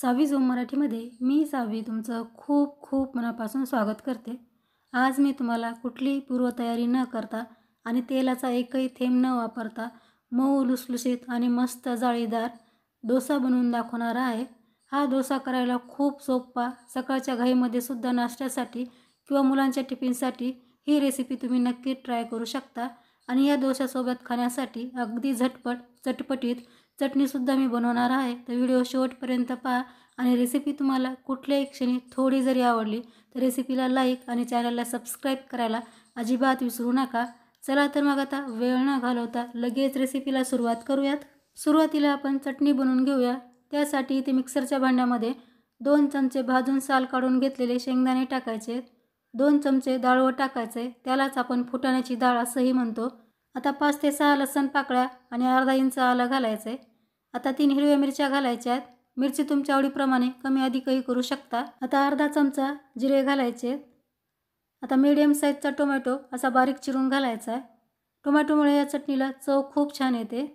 सावी zone मराठीमध्ये मी सावी तुमचं खूप खूप मनापासून स्वागत करते। आज मी तुम्हाला कुठलीही पूर्वतयारी न करता आणि तेलाचा एकही थेंब न वापरता मऊ लुसलुशीत आणि मस्त जाळीदार डोसा बनवून दाखवणार आहे। हा डोसा करायला खूप सोपा, सकाळच्या घाईमध्ये सुद्धा नाश्त्यासाठी किंवा मुलांच्या टिफिनसाठी ही रेसिपी तुम्ही नक्की ट्राय करू शकता। आणि या डोशासोबत खाण्यासाठी अगदी झटपट चटपटीत चटणीसुद्धा मी बनवणार आहे। तर व्हिडिओ शेवटपर्यंत पहा आणि रेसिपी तुम्हाला कुठल्याही क्षणी थोडी जरी आवडली तर रेसिपीला लाईक आणि चॅनलला सबस्क्राईब करायला अजिबात विसरू नका। चला तर मग आता वेळ न घालवता लगेच रेसिपीला सुरुवात करूयात। सुरुवातीला आपण चटणी बनवून घेऊया। त्यासाठी इथे मिक्सरच्या भांड्यामध्ये 2 चमचे भाजून साल काढून घेतलेले शेंगदाणे टाकायचे, 2 चमचे डाळव टाकायचे, त्यालाच आपण फुटाण्याची डाळ असंही म्हणतो। आता 5 ते 6 लसूण पाकळ्या आणि अर्धा इंच आलं घालायचे। आता 3 हिरव्या मिरच्या घालायच्या आहेत। मिरची तुमच्या आवडीप्रमाणे कमी अधिकही करू शकता। आता अर्धा चमचा जिरे घालायचे। आता मीडियम साईजचा टोमॅटो असा बारीक चिरून घालायचा आहे। टोमॅटोमुळे या चटणीला चव खूप छान येते।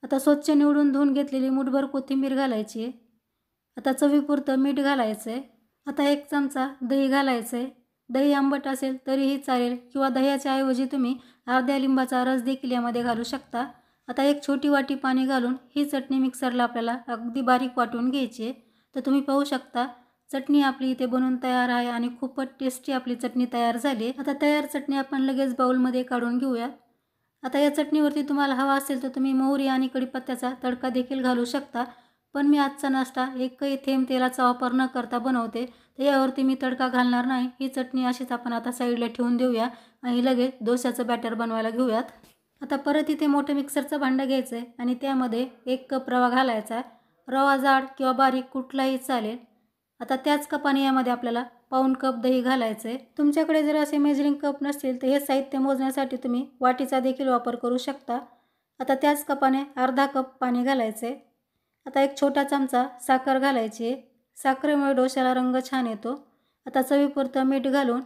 आता स्वच्छ निवडून धुवून घेतलेली मुठभर कोथिंबीर घालायची आहे। आता चवीपुरतं मीठ घालायचं आहे। आता 1 चमचा दही घालायचं आहे। दही आंबट असेल तरीही चालेल किंवा दह्याच्या ऐवजी तुम्ही अर्ध्या लिंबाचा रस देखील यामध्ये घालू शकता। आता 1 छोटी वाटी पाणी घालून ही चटणी मिक्सरला आपल्याला अगदी बारीक वाटून घ्यायची आहे। तर तुम्ही पाहू शकता चटणी आपली इथे बनवून तयार आहे आणि खूपच टेस्टी आपली चटणी तयार झाली आहे। आता तयार चटणी आपण लगेच बाउलमध्ये काढून घेऊया। आता या चटणीवरती तुम्हाला हवा असेल तर तुम्ही मोहरी आणि कढीपत्त्याचा तडका देखील घालू शकता, पण मी आजचा नाश्ता एकही थेंब तेलाचा वापर न करता बनवते, तर यावरती मी तडका घालणार नाही। ही चटणी अशीच आपण आता साईडला ठेवून देऊया आणि लगेच डोश्याचं बॅटर बनवायला घेऊयात। आता परत इथे मोठं मिक्सरचं भांडं घ्यायचं आहे आणि त्यामध्ये 1 कप रवा घालायचा आहे। रवा जाड किंवा बारीक कुठलाही चालेल। आता त्याच कपाने यामध्ये आपल्याला पाऊण कप दही घालायचं आहे। तुमच्याकडे जर असे मेजरिंग कप नसतील तर हे साहित्य मोजण्यासाठी तुम्ही वाटीचा देखील वापर करू शकता। आता त्याच कपाने अर्धा कप पाणी घालायचं आहे। आता 1 छोटा चमचा साखर घालायची आहे। साखरेमुळे डोश्याला रंग छान येतो। आता चवीपुरतं मीठ घालून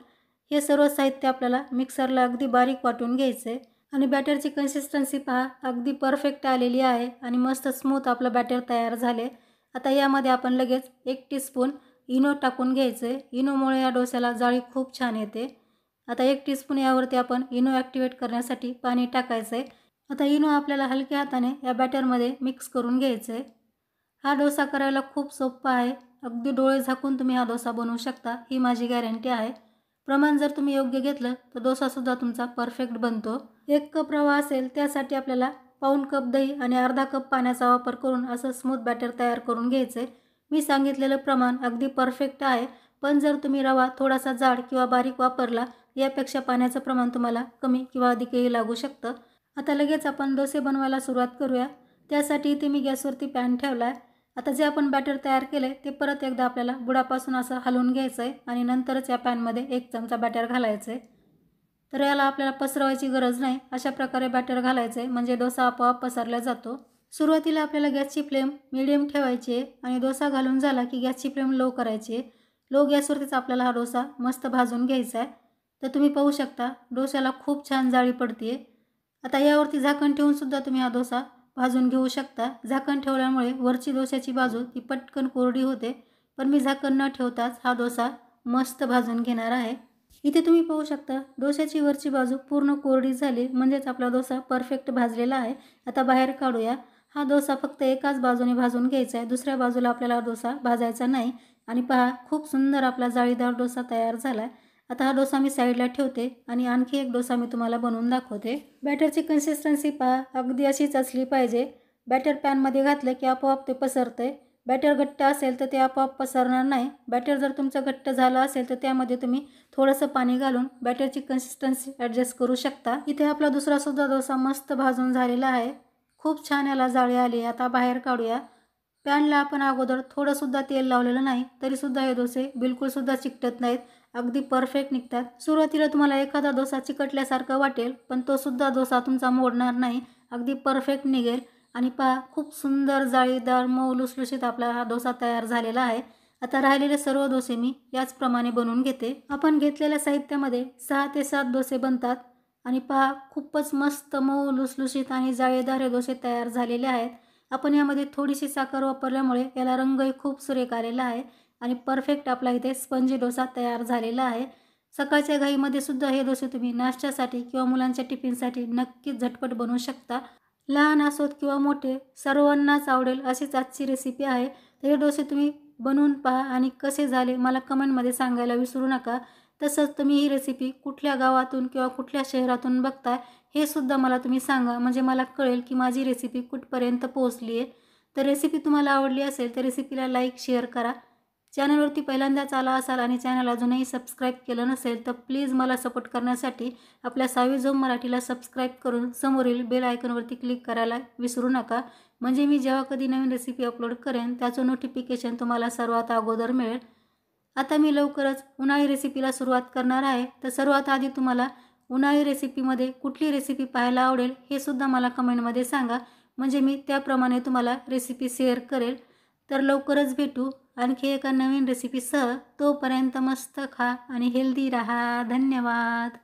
हे सर्व साहित्य आपल्याला मिक्सरला अगदी बारीक वाटून घ्यायचं आहे। आणि बॅटरची कन्सिस्टन्सी पहा अगदी परफेक्ट आलेली आहे आणि मस्त स्मूथ आपलं बॅटर तयार झाले। आता यामध्ये आपण लगेच 1 टीस्पून इनो टाकून घ्यायचं आहे। इनोमुळे या डोस्याला जाळी खूप छान येते। आता 1 टीस्पून यावरती आपण इनो ॲक्टिवेट करण्यासाठी पाणी टाकायचं आहे। आता इनो आपल्याला हलक्या हाताने या बॅटरमध्ये मिक्स करून घ्यायचं आहे। हा डोसा करायला खूप सोपा आहे। अगदी डोळे झाकून तुम्ही हा डोसा बनवू शकता, ही माझी गॅरंटी आहे। प्रमाण जर तुम्ही योग्य घेतलं तर डोसासुद्धा तुमचा परफेक्ट बनतो। 1 कप रवा असेल त्यासाठी आपल्याला पाऊण कप दही आणि अर्धा कप पाण्याचा वापर करून असं स्मूथ बॅटर तयार करून घ्यायचं आहे। मी सांगितलेलं प्रमाण अगदी परफेक्ट आहे, पण जर तुम्ही रवा थोडासा जाड किंवा बारीक वापरला यापेक्षा पाण्याचं प्रमाण तुम्हाला कमी किंवा अधिकही लागू शकतं। आता लगेच आपण डोसे बनवायला सुरुवात करूया। त्यासाठी इथे मी गॅसवरती पॅन ठेवला आहे। आता जे आपण बॅटर तयार केलं ते परत एकदा आपल्याला बुडापासून असं हलवून घ्यायचं आहे आणि नंतरच या पॅनमध्ये 1 चमचा बॅटर घालायचं आहे। तर याला आपल्याला पसरवायची गरज नाही, अशा प्रकारे बॅटर घालायचं आहे म्हणजे डोसा आपोआप पसरला जातो। सुरुवातीला आपल्याला गॅसची फ्लेम मीडियम ठेवायची आहे आणि डोसा घालून झाला की गॅसची फ्लेम लो करायची आहे। लो गॅसवरतीच आपल्याला हा डोसा मस्त भाजून घ्यायचा आहे। तर तुम्ही पाहू शकता डोस्याला खूप छान जाळी पडते। आता यावरती झाकण ठेवून सुद्धा तुम्ही हा डोसा भाजून घेऊ शकता। झाकण ठेवल्यामुळे वरची डोस्याची बाजू ती पटकन कोरडी होते, पण मी झाकण न ठेवताच हा डोसा मस्त भाजून घेणार आहे। इथे तुम्ही पाहू शकता डोस्याची वरची बाजू पूर्ण कोरडी झाली म्हणजेच आपला डोसा परफेक्ट भाजलेला आहे। आता बाहेर काढूया। हा डोसा फक्त एकाच बाजूने भाजून घ्यायचा आहे, दुसऱ्या बाजूला आपल्याला डोसा भाजायचा नाही। आणि पहा खूप सुंदर आपला जाळीदार डोसा तयार झाला आहे। आता हा डोसा मी साईडला ठेवते आणि आणखी एक डोसा मी तुम्हाला बनवून दाखवते। बॅटरची कन्सिस्टन्सी पहा अगदी अशीच असली पाहिजे। बॅटर पॅनमध्ये घातलं की आपोआप ते पसरतंय। बॅटर घट्ट असेल तर ते आपोआप पसरणार नाही। बॅटर जर तुमचं घट्ट झालं असेल तर त्यामध्ये तुम्ही थोडंसं पाणी घालून बॅटरची कन्सिस्टन्सी ॲडजस्ट करू शकता। इथे आपला दुसरा सुद्धा डोसा मस्त भाजून झालेला आहे। खूप छान याला जाळी आली। आता बाहेर काढूया। पॅनला आपण अगोदर थोडंसुद्धा तेल लावलेलं नाही तरीसुद्धा हे डोसे बिलकुलसुद्धा चिकटत नाहीत, अगदी परफेक्ट निघतात। सुरुवातीला तुम्हाला एखादा डोसा चिकटल्यासारखं वाटेल, पण तो सुद्धा डोसा तुमचा मोडणार नाही, अगदी परफेक्ट निघेल। आणि पहा खूप सुंदर जाळीदार मऊ लुसलुशीत आपला हा डोसा तयार झालेला आहे। आता राहिलेले सर्व डोसे मी याचप्रमाणे बनवून घेते। आपण घेतलेल्या साहित्यामध्ये 6 ते 7 डोसे बनतात आणि पहा खूपच मस्त मऊ लुसलुशीत आणि जाळीदार हे डोसे तयार झालेले आहेत। आपण यामध्ये थोडीशी साखर वापरल्यामुळे याला रंगही खूप सुरेख आलेला आहे आणि परफेक्ट आपला इथे स्पंजी डोसा तयार झालेला आहे. सकाळच्या घाईमध्ये सुद्धा हे डोसे तुम्ही नाश्त्यासाठी किंवा मुलांच्या टिफिनसाठी नक्कीच झटपट बनवू शकता. लहान असोत किंवा मोठे सर्वांनाच आवडेल अशीच आजची रेसिपी आहे. तर हे डोसे तुम्ही बनवून पहा आणि कसे झाले मला कमेंटमध्ये सांगायला विसरू नका. तसंच तुम्ही ही रेसिपी कुठल्या गावातून किंवा कुठल्या शहरातून बघताय हे सुद्धा मला तुम्ही सांगा, म्हणजे मला कळेल की माझी रेसिपी कुठपर्यंत पोहोचली आहे. तर रेसिपी तुम्हाला आवडली असेल तर रेसिपीला लाईक शेअर करा. चॅनलवरती पहिल्यांदाच आला असाल आणि चॅनल अजूनही सबस्क्राईब केलं नसेल तर प्लीज मला सपोर्ट करण्यासाठी आपल्या सावी झोम मराठीला सबस्क्राईब करून समोरील बेल आयकॉनवरती क्लिक करायला विसरू नका, म्हणजे मी जेव्हा कधी नवीन रेसिपी अपलोड करेन त्याचं नोटिफिकेशन तुम्हाला सर्वात अगोदर मिळेल. आता मी लवकरच उन्हाळी रेसिपीला सुरुवात करणार आहे. तर सर्वात आधी तुम्हाला उन्हाळी रेसिपीमध्ये कुठली रेसिपी पाहायला आवडेल हे सुद्धा मला कमेंटमध्ये सांगा, म्हणजे मी त्याप्रमाणे तुम्हाला रेसिपी शेअर करेल. तर लवकरच भेटू आणखी एका नवीन रेसिपीसह. तोपर्यंत मस्त खा आणि हेल्दी राहा. धन्यवाद.